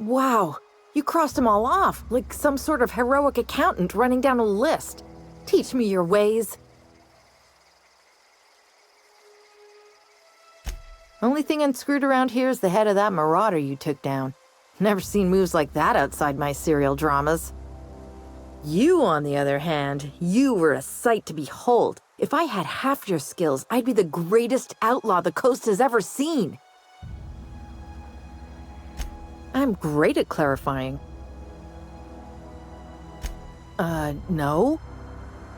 Wow, you crossed them all off, like some sort of heroic accountant running down a list. Teach me your ways. Only thing unscrewed around here is the head of that marauder you took down. Never seen moves like that outside my serial dramas. You, on the other hand, you were a sight to behold. If I had half your skills, I'd be the greatest outlaw the coast has ever seen. I'm great at clarifying. No.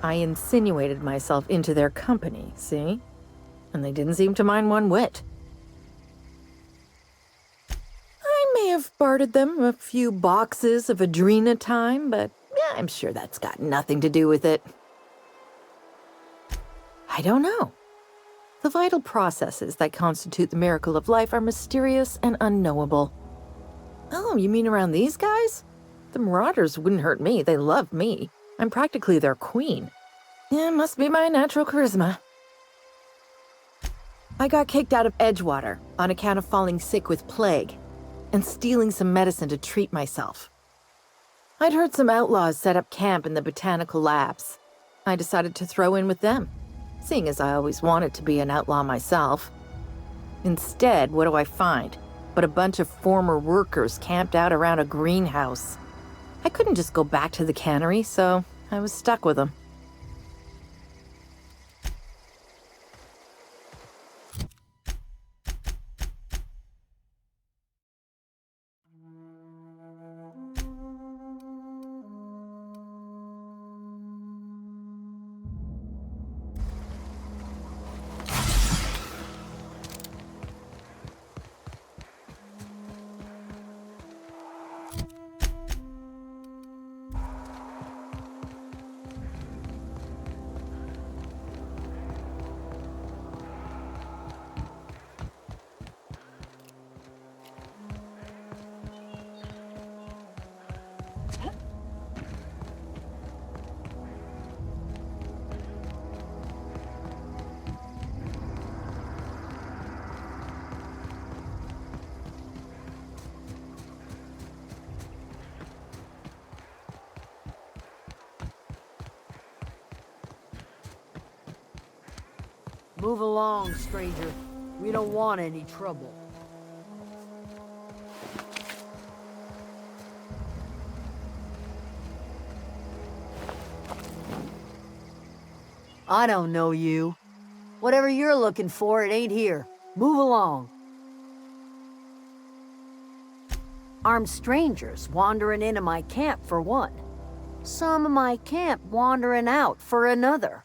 I insinuated myself into their company, see? And they didn't seem to mind one whit. I may have bartered them a few boxes of Adrena time, but yeah, I'm sure that's got nothing to do with it. I don't know. The vital processes that constitute the miracle of life are mysterious and unknowable. Oh, you mean around these guys? The Marauders wouldn't hurt me. They love me. I'm practically their queen. Yeah, must be my natural charisma. I got kicked out of Edgewater on account of falling sick with plague and stealing some medicine to treat myself. I'd heard some outlaws set up camp in the botanical labs. I decided to throw in with them, seeing as I always wanted to be an outlaw myself. Instead, what do I find? But a bunch of former workers camped out around a greenhouse. I couldn't just go back to the cannery, so I was stuck with them. Move along, stranger. We don't want any trouble. I don't know you. Whatever you're looking for, it ain't here. Move along. Armed strangers wandering into my camp for one. Some of my camp wandering out for another.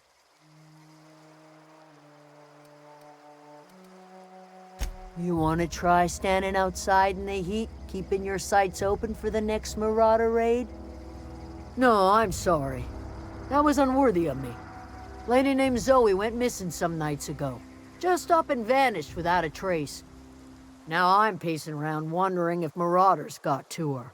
You want to try standing outside in the heat, keeping your sights open for the next Marauder raid? No, I'm sorry. That was unworthy of me. Lady named Zoe went missing some nights ago. Just up and vanished without a trace. Now I'm pacing around wondering if Marauders got to her.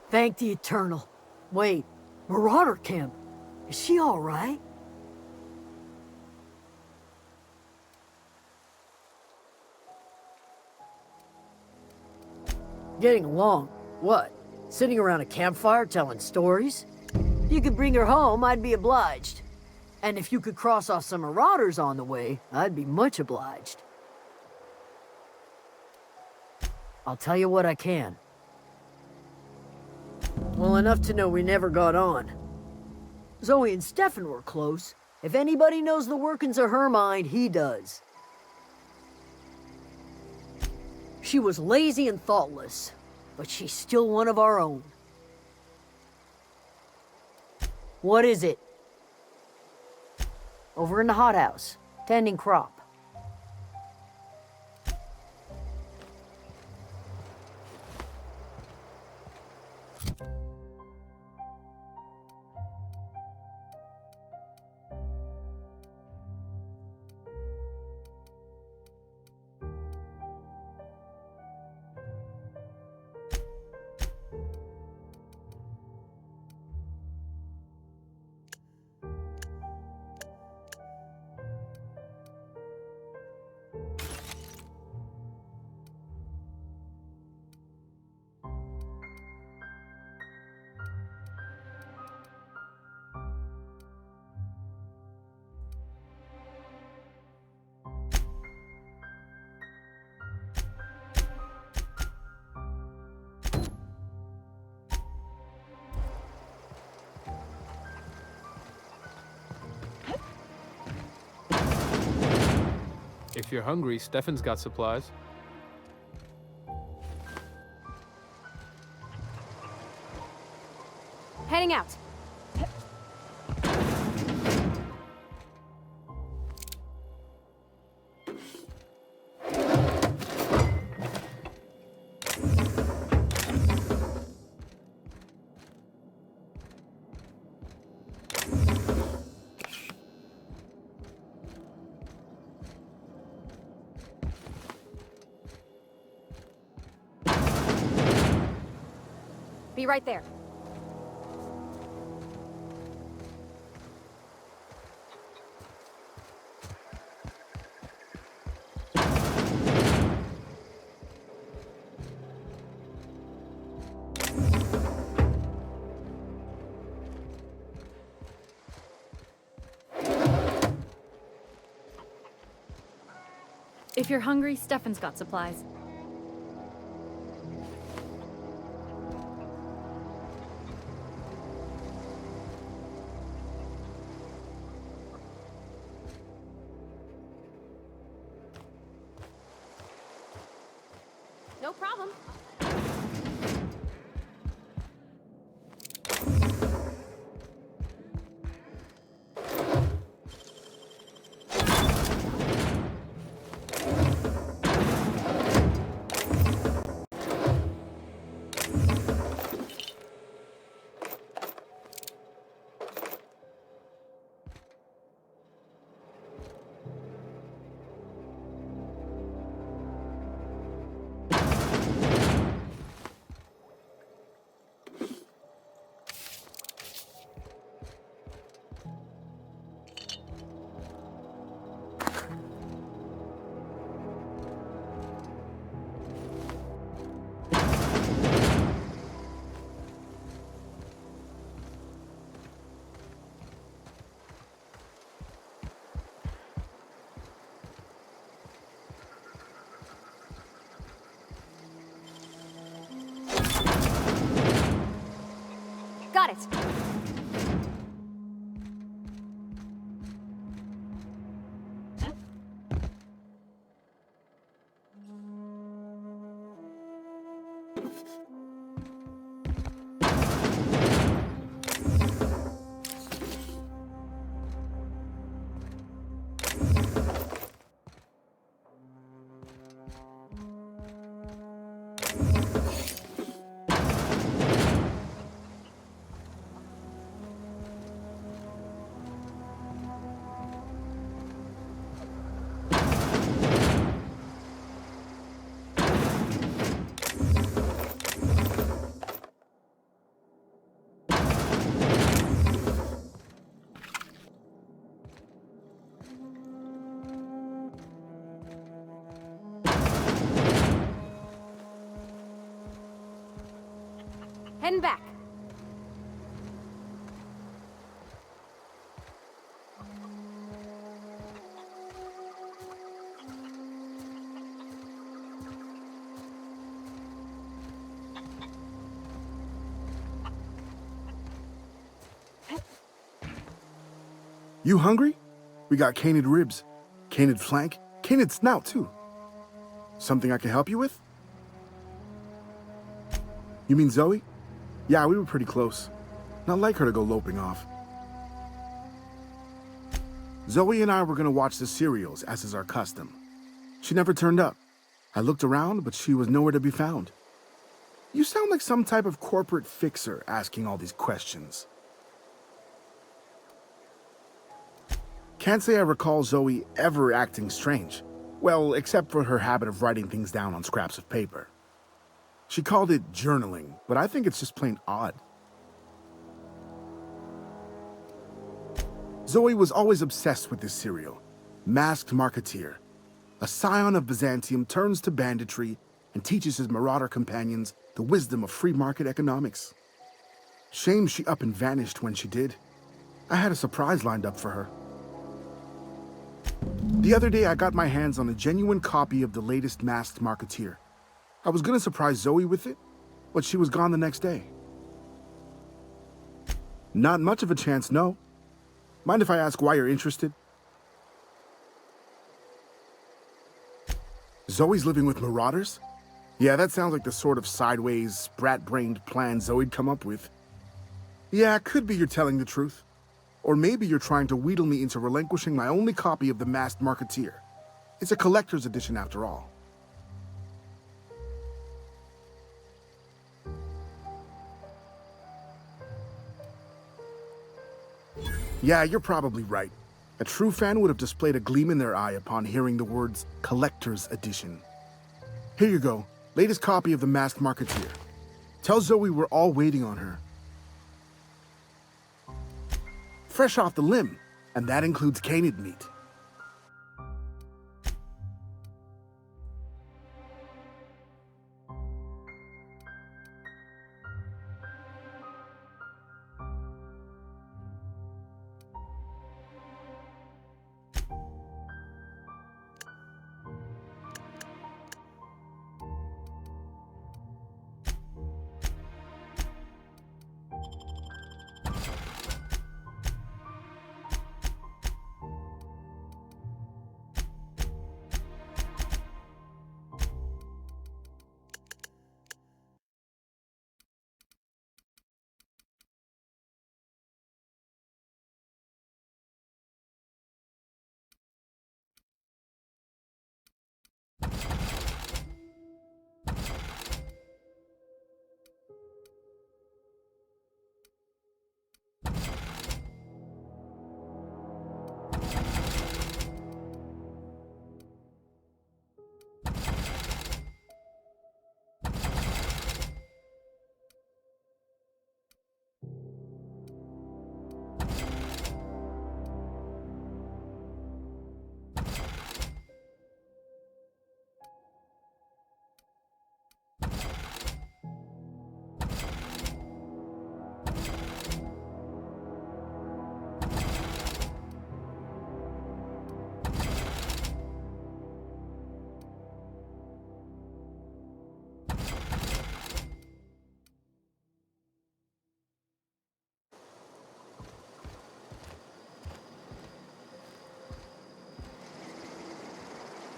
Thank the Eternal. Wait, Marauder camp? Is she all right? Getting along. What? Sitting around a campfire telling stories? If you could bring her home, I'd be obliged. And if you could cross off some Marauders on the way, I'd be much obliged. I'll tell you what I can. Well, enough to know we never got on. Zoe and Stefan were close. If anybody knows the workings of her mind, he does. She was lazy and thoughtless, but she's still one of our own. What is it? Over in the hothouse, tending crop. If you're hungry, Stefan's got supplies. Heading out. Be right there. If you're hungry, Stefan's got supplies. No problem. Got it. Heading back. You hungry? We got canid ribs, canid flank, canid snout too. Something I can help you with? You mean Zoe? Yeah, we were pretty close. Not like her to go loping off. Zoe and I were gonna watch the serials, as is our custom. She never turned up. I looked around, but she was nowhere to be found. You sound like some type of corporate fixer asking all these questions. Can't say I recall Zoe ever acting strange. Well, except for her habit of writing things down on scraps of paper. She called it journaling, but I think it's just plain odd. Zoe was always obsessed with this serial, Masked Marketeer. A scion of Byzantium turns to banditry and teaches his marauder companions the wisdom of free market economics. Shame she up and vanished when she did. I had a surprise lined up for her. The other day I got my hands on a genuine copy of the latest Masked Marketeer. I was gonna surprise Zoe with it, but she was gone the next day. Not much of a chance, no. Mind if I ask why you're interested? Zoe's living with marauders? Yeah, that sounds like the sort of sideways, sprat-brained plan Zoe'd come up with. Yeah, it could be you're telling the truth. Or maybe you're trying to wheedle me into relinquishing my only copy of The Masked Marketeer. It's a collector's edition after all. Yeah, you're probably right. A true fan would have displayed a gleam in their eye upon hearing the words collector's edition. Here you go, latest copy of The Masked Marketeer. Tell Zoe we're all waiting on her. Fresh off the limb, and that includes canid meat.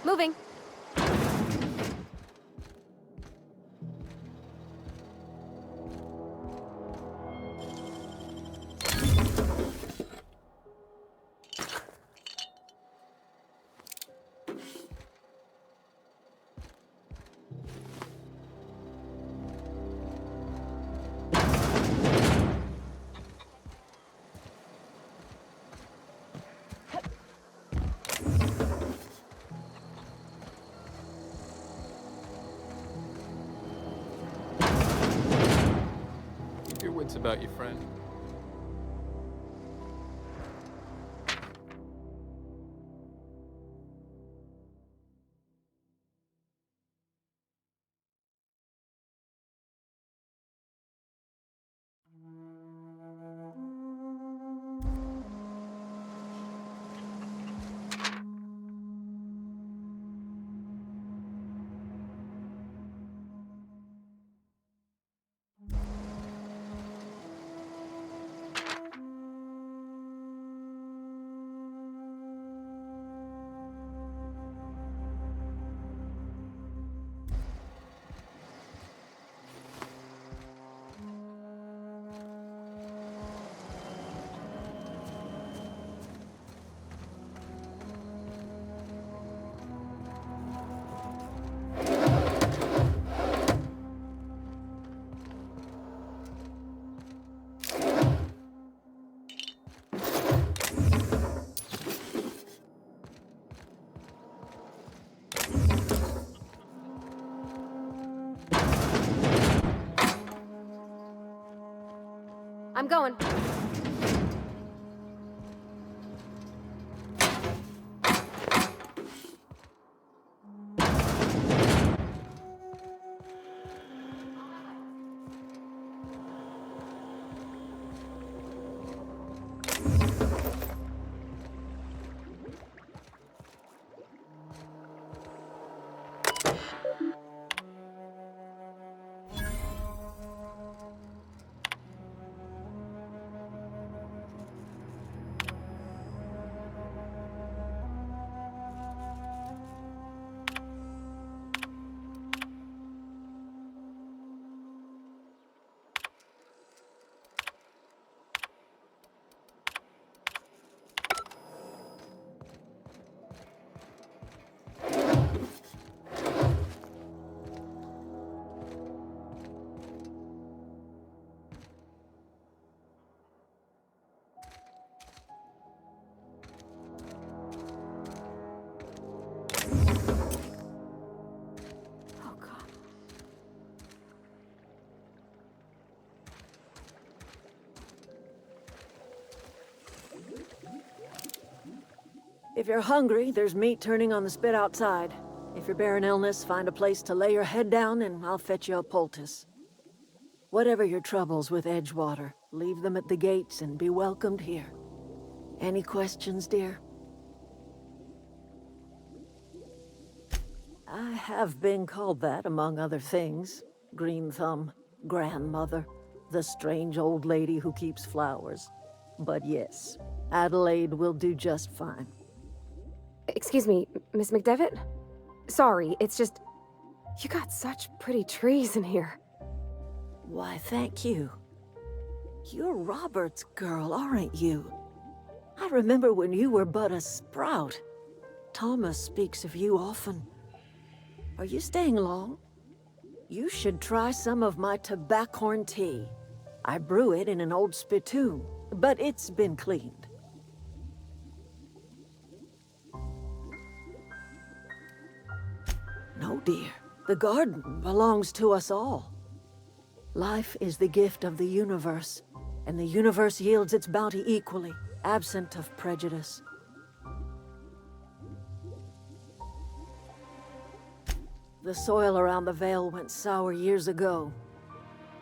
Moving. Keep your wits about you, friend. I'm going. If you're hungry, there's meat turning on the spit outside. If you're bearing illness, find a place to lay your head down and I'll fetch you a poultice. Whatever your troubles with Edgewater, leave them at the gates and be welcomed here. Any questions, dear? I have been called that, among other things. Green Thumb, grandmother, the strange old lady who keeps flowers. But yes, Adelaide will do just fine. Excuse me, Miss McDevitt? Sorry, it's just... You got such pretty trees in here. Why, thank you. You're Robert's girl, aren't you? I remember when you were but a sprout. Thomas speaks of you often. Are you staying long? You should try some of my tobaccorn tea. I brew it in an old spittoon, but it's been cleaned. No, dear. The garden belongs to us all. Life is the gift of the universe, and the universe yields its bounty equally, absent of prejudice. The soil around the Vale went sour years ago,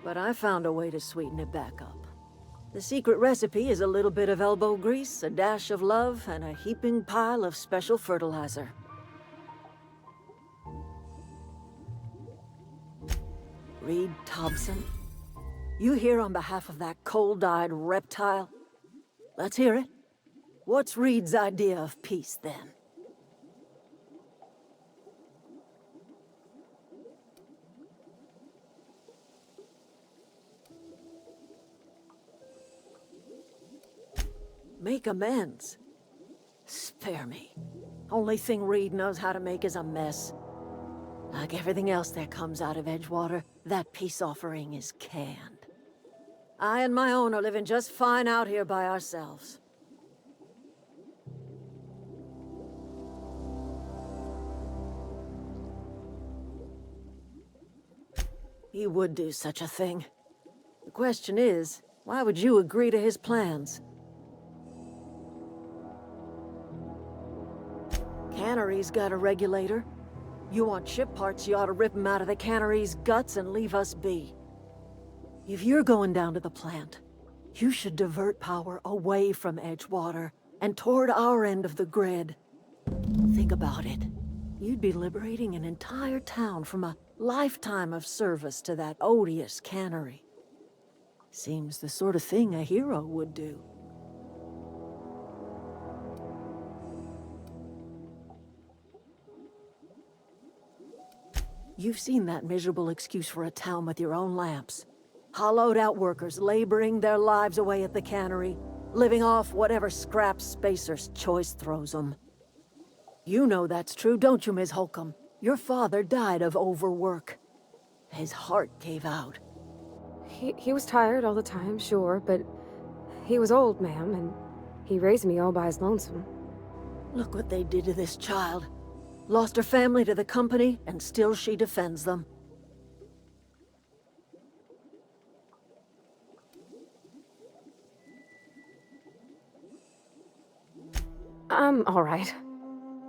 but I found a way to sweeten it back up. The secret recipe is a little bit of elbow grease, a dash of love, and a heaping pile of special fertilizer. Reed Thompson, you here on behalf of that cold-eyed reptile? Let's hear it. What's Reed's idea of peace, then? Make amends. Spare me. Only thing Reed knows how to make is a mess. Like everything else that comes out of Edgewater, that peace offering is canned. I and my own are living just fine out here by ourselves. He would do such a thing. The question is, why would you agree to his plans? Cannery's got a regulator. You want ship parts, you ought to rip them out of the cannery's guts and leave us be. If you're going down to the plant, you should divert power away from Edgewater and toward our end of the grid. Think about it. You'd be liberating an entire town from a lifetime of service to that odious cannery. Seems the sort of thing a hero would do. You've seen that miserable excuse for a town with your own lamps. Hollowed-out workers laboring their lives away at the cannery, living off whatever scraps Spacer's choice throws them. You know that's true, don't you, Ms. Holcomb? Your father died of overwork. His heart gave out. He was tired all the time, sure, but he was old, ma'am, and he raised me all by his lonesome. Look what they did to this child. Lost her family to the company, and still she defends them. I'm all right.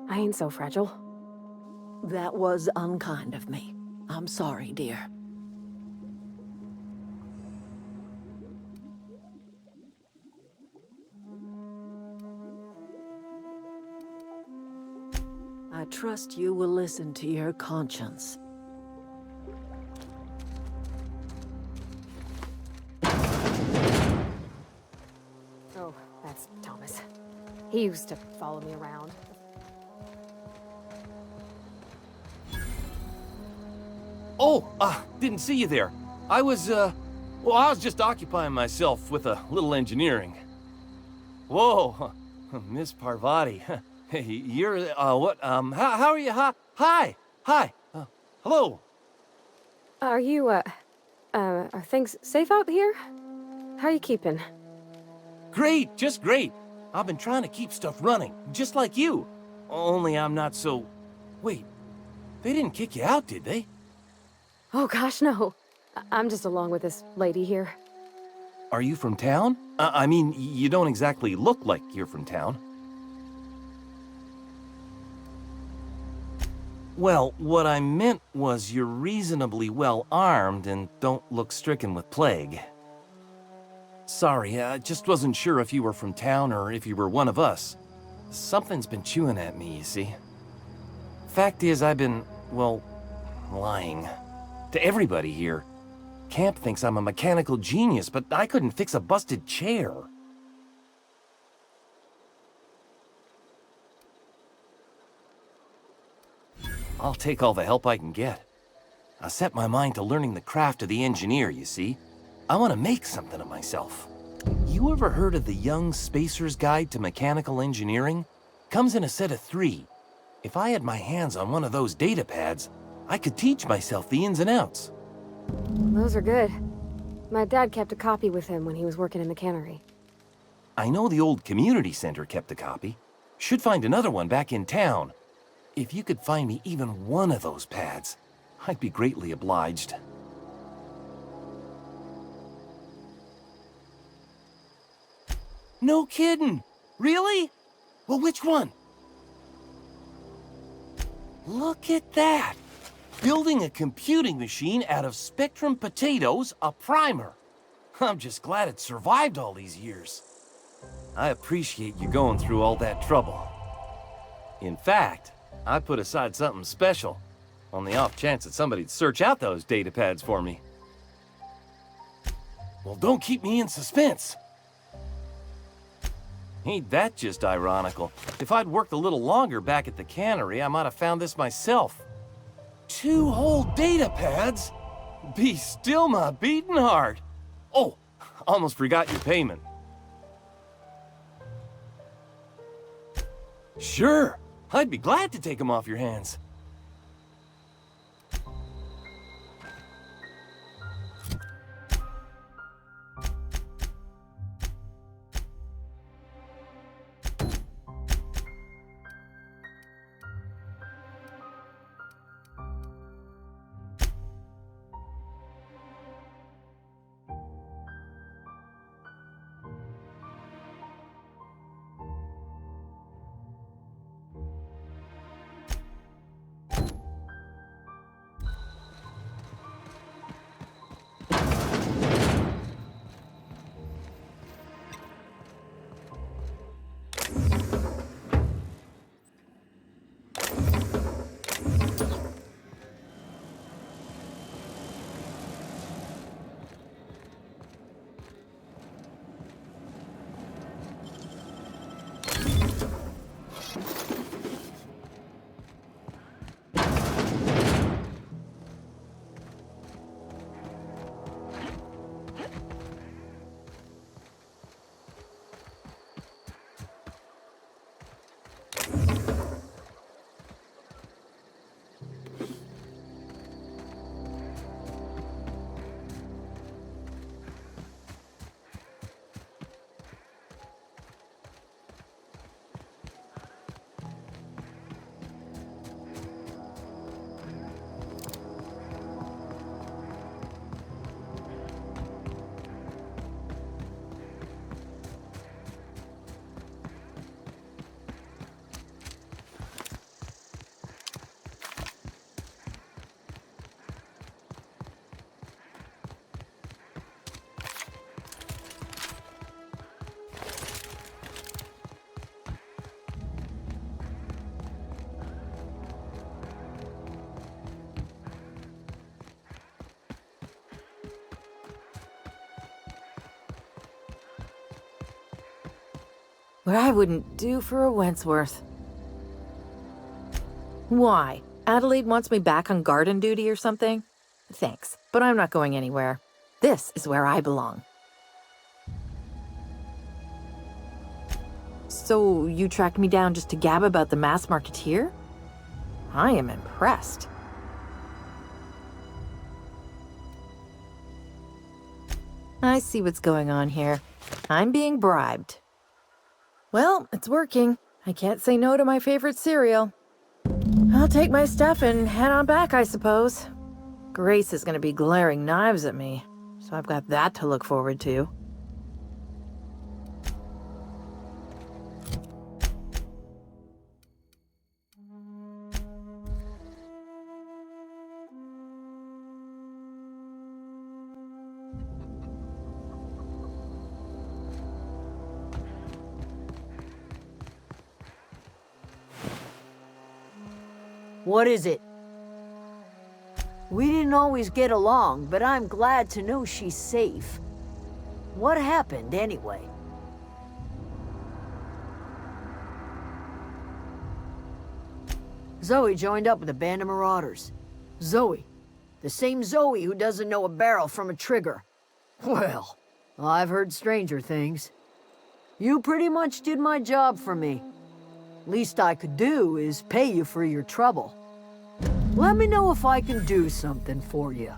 I ain't so fragile. That was unkind of me. I'm sorry, dear. I trust you will listen to your conscience. Oh, that's Thomas. He used to follow me around. Oh, didn't see you there. I was just occupying myself with a little engineering. Whoa, Miss Parvati. Hey, you're, what, how are you? Hi, hello. Are you, are things safe out here? How are you keeping? Great, just great. I've been trying to keep stuff running, just like you. Only I'm not so... Wait, they didn't kick you out, did they? Oh gosh, no. I'm just along with this lady here. Are you from town? I mean, you don't exactly look like you're from town. Well, what I meant was you're reasonably well armed and don't look stricken with plague. Sorry, I just wasn't sure if you were from town or if you were one of us. Something's been chewing at me, you see. Fact is, I've been, well, lying. To everybody here. Camp thinks I'm a mechanical genius, but I couldn't fix a busted chair. I'll take all the help I can get. I set my mind to learning the craft of the engineer, you see. I want to make something of myself. You ever heard of the Young Spacer's Guide to Mechanical Engineering? Comes in a set of 3. If I had my hands on one of those data pads, I could teach myself the ins and outs. Those are good. My dad kept a copy with him when he was working in the cannery. I know the old community center kept a copy. Should find another one back in town. If you could find me even one of those pads, I'd be greatly obliged. No kidding! Really? Well, which one? Look at that! Building a computing machine out of Spectrum potatoes, a primer. I'm just glad it survived all these years. I appreciate you going through all that trouble. In fact, I put aside something special, on the off chance that somebody'd search out those data pads for me. Well, don't keep me in suspense. Ain't that just ironical? If I'd worked a little longer back at the cannery, I might have found this myself. 2 whole data pads? Be still my beating heart. Oh, almost forgot your payment. Sure, I'd be glad to take them off your hands. What I wouldn't do for a Wentworth. Why? Adelaide wants me back on garden duty or something? Thanks, but I'm not going anywhere. This is where I belong. So, you tracked me down just to gab about the mass marketeer? I am impressed. I see what's going on here. I'm being bribed. Well, it's working. I can't say no to my favorite cereal. I'll take my stuff and head on back, I suppose. Grace is gonna be glaring knives at me, so I've got that to look forward to. What is it? We didn't always get along, but I'm glad to know she's safe. What happened, anyway? Zoe joined up with a band of marauders. Zoe. The same Zoe who doesn't know a barrel from a trigger. Well, I've heard stranger things. You pretty much did my job for me. Least I could do is pay you for your trouble. Let me know if I can do something for you.